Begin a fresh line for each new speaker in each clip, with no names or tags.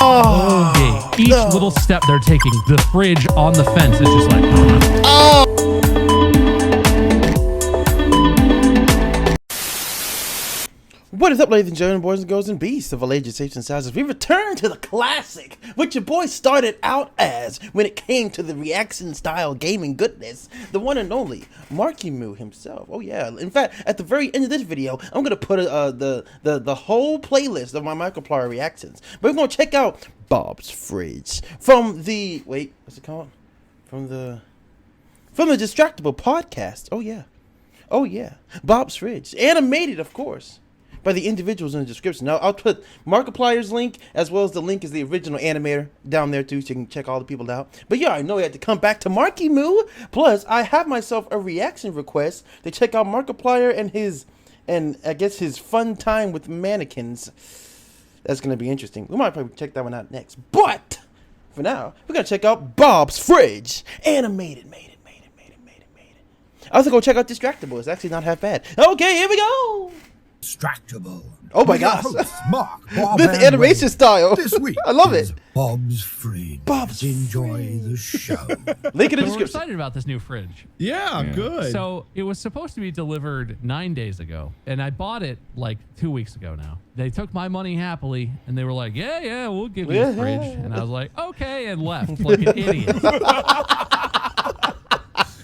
Okay. Each little step they're taking, the fridge on the fence is just like, oh.
What is up, ladies and gentlemen, boys and girls and beasts of all ages, shapes, and sizes? We return to the classic, which your boy started out as when it came to the reaction-style gaming goodness, the one and only Marky Moo himself. Oh yeah, in fact, at the very end of this video, I'm gonna put the whole playlist of my Markiplier reactions. But we're gonna check out Bob's Fridge from the what's it called? From the Distractable podcast. Oh yeah, Bob's Fridge, animated, of course, by the individuals in the description. Now, I'll put Markiplier's link as well as the link as the original animator down there too, so you can check all the people out. But yeah, I know you had to come back to Marky Moo. Plus, I have myself a reaction request to check out Markiplier and I guess his fun time with mannequins. That's gonna be interesting. We might probably check that one out next. But for now, we're gonna check out Bob's Fridge, animated, made it. I also go check out Distractable. It's actually not half bad. Okay, here we go.
Distractable.
Oh my gosh.
Mark, Bob,
this animation style.
This week
I love it.
Bob's Fridge. Enjoy the show.
Link in the
We're
description.
excited about this new fridge.
Yeah, good.
So it was supposed to be delivered 9 days ago, and I bought it like 2 weeks ago now. They took my money happily, and they were like, yeah, we'll give you a fridge. And I was like, okay, and left like an idiot.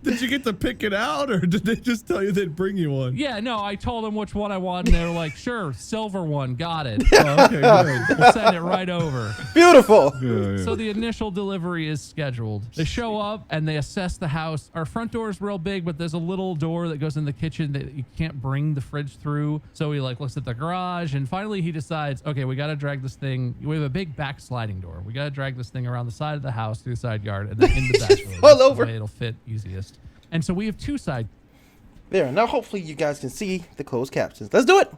Did you get to pick it out, or did they just tell you they'd bring you one?
Yeah, no, I told them which one I wanted, and they were like, sure, silver one, got it.
Oh, okay, good.
We'll send it right over.
Beautiful.
Yeah.
So the initial delivery is scheduled. They show up and they assess the house. Our front door is real big, but there's a little door that goes in the kitchen that you can't bring the fridge through. So he looks at the garage, and finally he decides, okay, we got to drag this thing. We have a big back sliding door. We got to drag this thing around the side of the house through the side yard and then in the back door.
All over.
The way it'll fit easiest. And so we have two sides.
There. Now, hopefully, you guys can see the closed captions. Let's do it.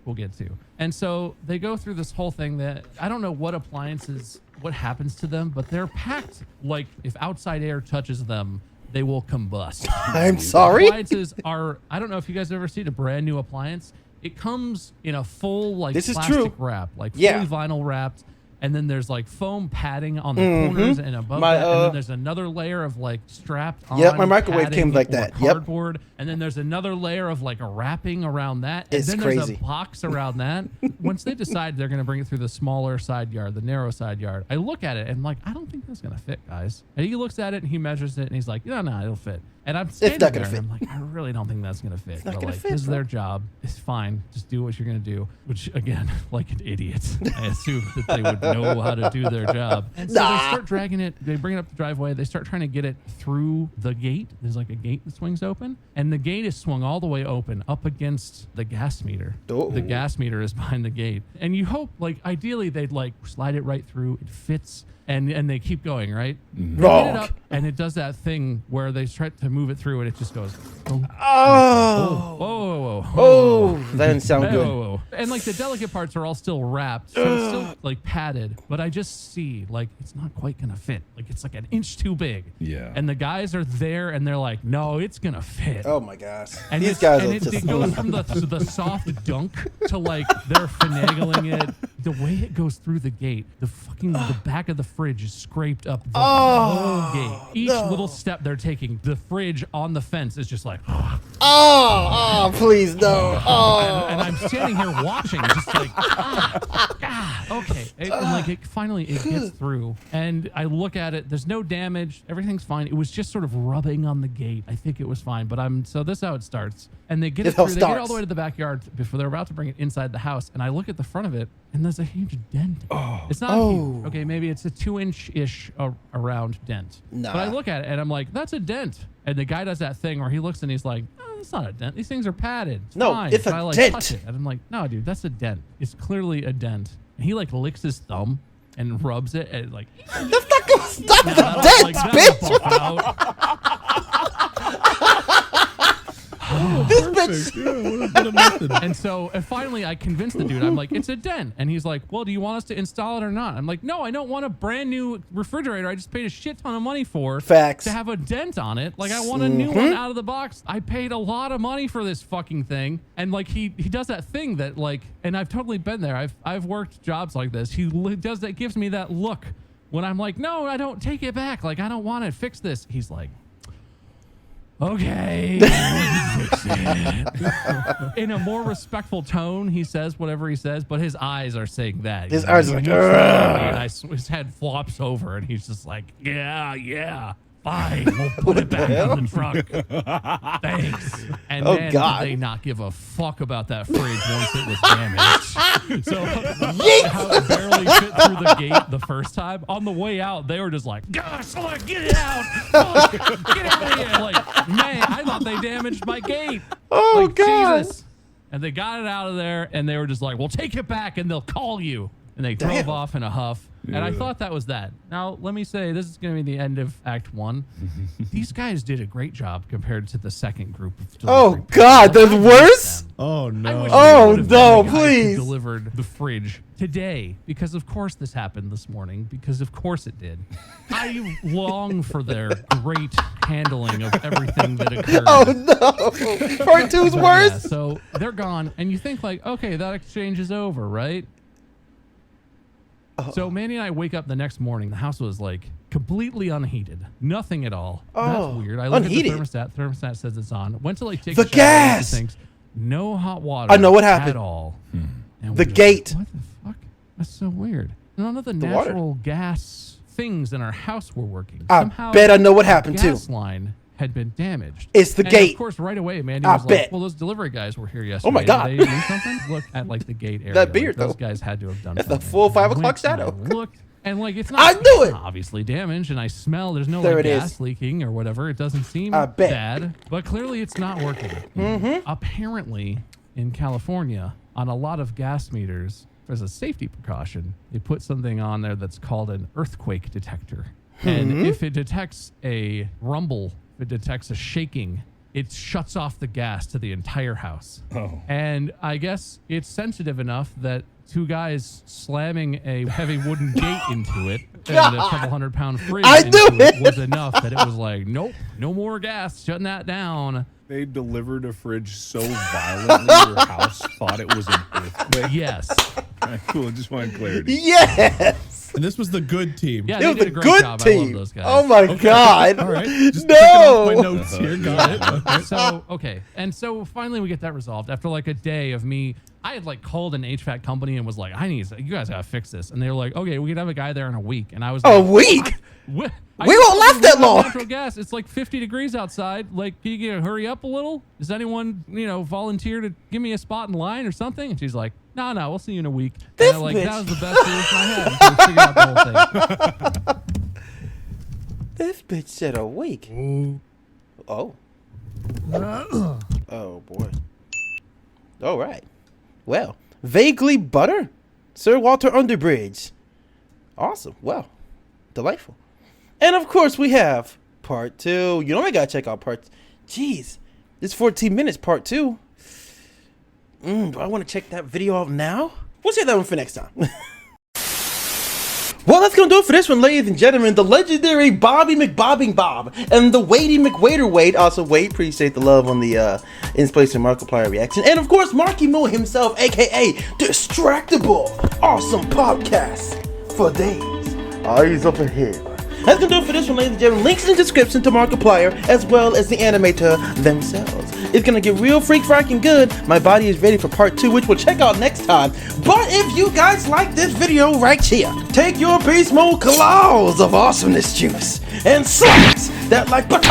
We'll get to. And so they go through this whole thing that I don't know what appliances, what happens to them, but they're packed like if outside air touches them, they will combust.
I'm sorry.
Appliances are, I don't know if you guys have ever seen a brand new appliance. It comes in a full like
This is
plastic
true.
wrap, like fully vinyl wrapped. And then there's like foam padding on the corners and above that. And then there's another layer of like strapped on.
Yep, my microwave came like that.
Cardboard. And then there's another layer of like a wrapping around that. And
It's
then
crazy.
there's a box around that. Once they decide they're going to bring it through the smaller side yard, the narrow side yard, I look at it and I'm like, I don't think that's going to fit, guys. And he looks at it and he measures it and he's like, no, it'll fit. And I'm standing
not
there
gonna
and
fit.
I'm like, I really don't think that's going to fit.
not
But
gonna
like,
fit,
this is
bro.
their job. It's fine. Just do what you're going to do. Which again, like an idiot, I assume that they would know how to do their job. And so they start dragging it. They bring it up the driveway. They start trying to get it through the gate. There's like a gate that swings open. And the gate is swung all the way open up against the gas meter.
Oh.
The gas meter is behind the gate. And you hope, like, ideally they'd like slide it right through. It fits. And they keep going, right? They get it
Wrong.
up, and it does that thing where they try to move it through, and it just goes.
Oh.
Whoa.
Oh, that didn't sound good.
Whoa. And like the delicate parts are all still wrapped, so it's still like padded. But I just see like it's not quite gonna fit. Like it's like an inch too big.
Yeah.
And the guys are there, and they're like, "No, it's gonna fit."
Oh my gosh.
And
These
it's-
guys
and
are
it,
just.
it goes from the soft dunk to like they're finagling it. The way it goes through the gate, the back of the fridge is scraped up the whole gate. Each little step they're taking, the fridge on the fence is just like.
Please no.
And I'm standing here watching, just like, okay. And like it finally it gets through, and I look at it. There's no damage. Everything's fine. It was just sort of rubbing on the gate. I think it was fine, but so this is how it starts. And they get it through. They get it all the way to the backyard before they're about to bring it inside the house. And I look at the front of it, and there's a huge dent. It's not huge. Okay, maybe it's a 2-inch-ish around dent.
Nah.
But I look at it, and I'm like, that's a dent. And the guy does that thing where he looks and he's like, oh, it's not a dent. These things are padded. It's
No,
fine.
it's
And
a
I like
dent.
touch it, and I'm like, no, dude, that's a dent. It's clearly a dent. And he like licks his thumb, and rubs it and like.
That's not gonna stop the
That'll,
dent,
like, that'll
bitch.
buff out.
This bitch.
Yeah, what a method.
And so, and finally, I convinced the dude. I'm like, it's a dent, and he's like, well, do you want us to install it or not? I'm like, no, I don't want a brand new refrigerator. I just paid a shit ton of money for
Facts.
to have a dent on it. Like, I want a new one out of the box. I paid a lot of money for this fucking thing, and like he does that thing that like, and I've totally been there. I've worked jobs like this. He does that, gives me that look when I'm like, no, I don't, take it back. Like, I don't want it. Fix this. He's like, okay. In a more respectful tone, he says whatever he says, but his eyes are saying that.
His eyes are like,
and his head flops over, and he's just like, yeah, fine, we'll put it back in the truck. Thanks. And
Oh,
then
God.
they not give a fuck about that fridge once it was damaged. So how it barely fit through the gate the first time. On the way out, they were just like, gosh, look, get it out. Look, get out of here. Like, man, I thought they damaged my gate.
Oh,
Like,
God.
Jesus. And they got it out of there, and they were just like, well, take it back, and they'll call you. And they drove
Damn.
off in a huff. And I
Yeah.
thought that was that. Now, let me say, this is going to be the end of Act 1. These guys did a great job compared to the second group of
Oh,
delivery people.
God, that's
I miss
worse?
them.
Oh
I
no.
wish
Oh,
they would've been
no,
the guys who
please.
delivered the fridge today, because of course this happened this morning, because of course it did. I long for their great handling of everything that occurred.
Oh no. Part two's
But
worse.
yeah, so they're gone, and you think like, okay, that exchange is over, right? So Manny and I wake up the next morning. The house was like completely unheated, nothing at all.
Oh,
That's weird. I look
unheated?
at the thermostat. Thermostat says it's on. Went to like take
The
a shower.
gas!
Things. No hot water.
I know what happened.
at all. And
The
we were
gate.
Like, what the fuck? That's so weird. None of the
water.
natural gas things in our house were working.
I
Somehow
bet I know what
the
happened, too.
gas line had been damaged.
It's the
And
gate.
Of course, right away, Mandy
I
was
bet.
like, "Well, those delivery guys were here yesterday.
Oh my God.
Did they do something?" Look at like the gate area.
That beard,
like, those
though.
guys had to have done
At the
something.
full 5 o'clock
Went and I
shadow.
Looked, and like it's not.
I knew
it's
it.
not obviously damaged, and I smell. There's no
There
like
it
gas
is.
leaking or whatever. It doesn't seem
I bet.
bad, but clearly it's not working. Apparently, in California, on a lot of gas meters, as a safety precaution, they put something on there that's called an earthquake detector. And if it detects a rumble, if it detects a shaking, it shuts off the gas to the entire house.
Oh.
And I guess it's sensitive enough that two guys slamming a heavy wooden gate into it and a couple 100-pound fridge
I
into
knew it.
was enough that it was like, nope, no more gas, shutting that down.
They delivered a fridge so violently your house thought it was an earthquake.
Yes.
Cool, just wanted clarity.
Yes.
And this was the good team.
Yeah,
It
they
was
did
a
a great
good
job. I love
team.
those guys.
Oh my God.
All right. Just
No.
checking off my notes here. Got it. Okay.
So, okay. And so finally we get that resolved after like a day of me. I had like called an HVAC company and was like, you guys gotta fix this. And they were like, okay, we could have a guy there in a week. And I was
A
like,
week?
What?
We won't last that long.
Natural gas. It's like 50 degrees outside. Like, can you hurry up a little? Does anyone, volunteer to give me a spot in line or something? And she's like, no, we'll see you in a week.
This
and
bitch.
that was the best solution I had. So we figured out the whole thing.
This bitch said a week. Oh. Oh boy. All right. Well, vaguely butter, Sir Walter Underbridge. Awesome. Well, delightful. And of course we have part 2. You know we gotta check out part. Jeez, this 14 minutes part 2. Do I want to check that video out now? We'll save that one for next time. Well, that's gonna do it for this one, ladies and gentlemen. The legendary Bobby McBobbing Bob and the Weighty McWaiter Wade. Also, Wade, appreciate the love on the Inspiration Markiplier reaction. And of course, Marky Moo himself, aka Distractable. Awesome podcast for days. Eyes up ahead. That's gonna do it for this one, ladies and gentlemen. Links in the description to Markiplier as well as the animator themselves. It's gonna get real freak fracking good. My body is ready for part 2, which we'll check out next time. But if you guys like this video right here, take your beast mode claws of awesomeness juice and slice that like button.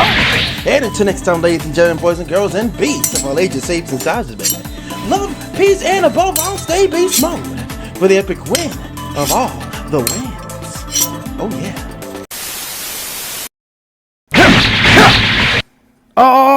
And until next time, ladies and gentlemen, boys and girls, and beasts of all ages, shapes, and sizes, baby. Love, peace, and above all, stay beast mode for the epic win of all the wins. Oh yeah. Oh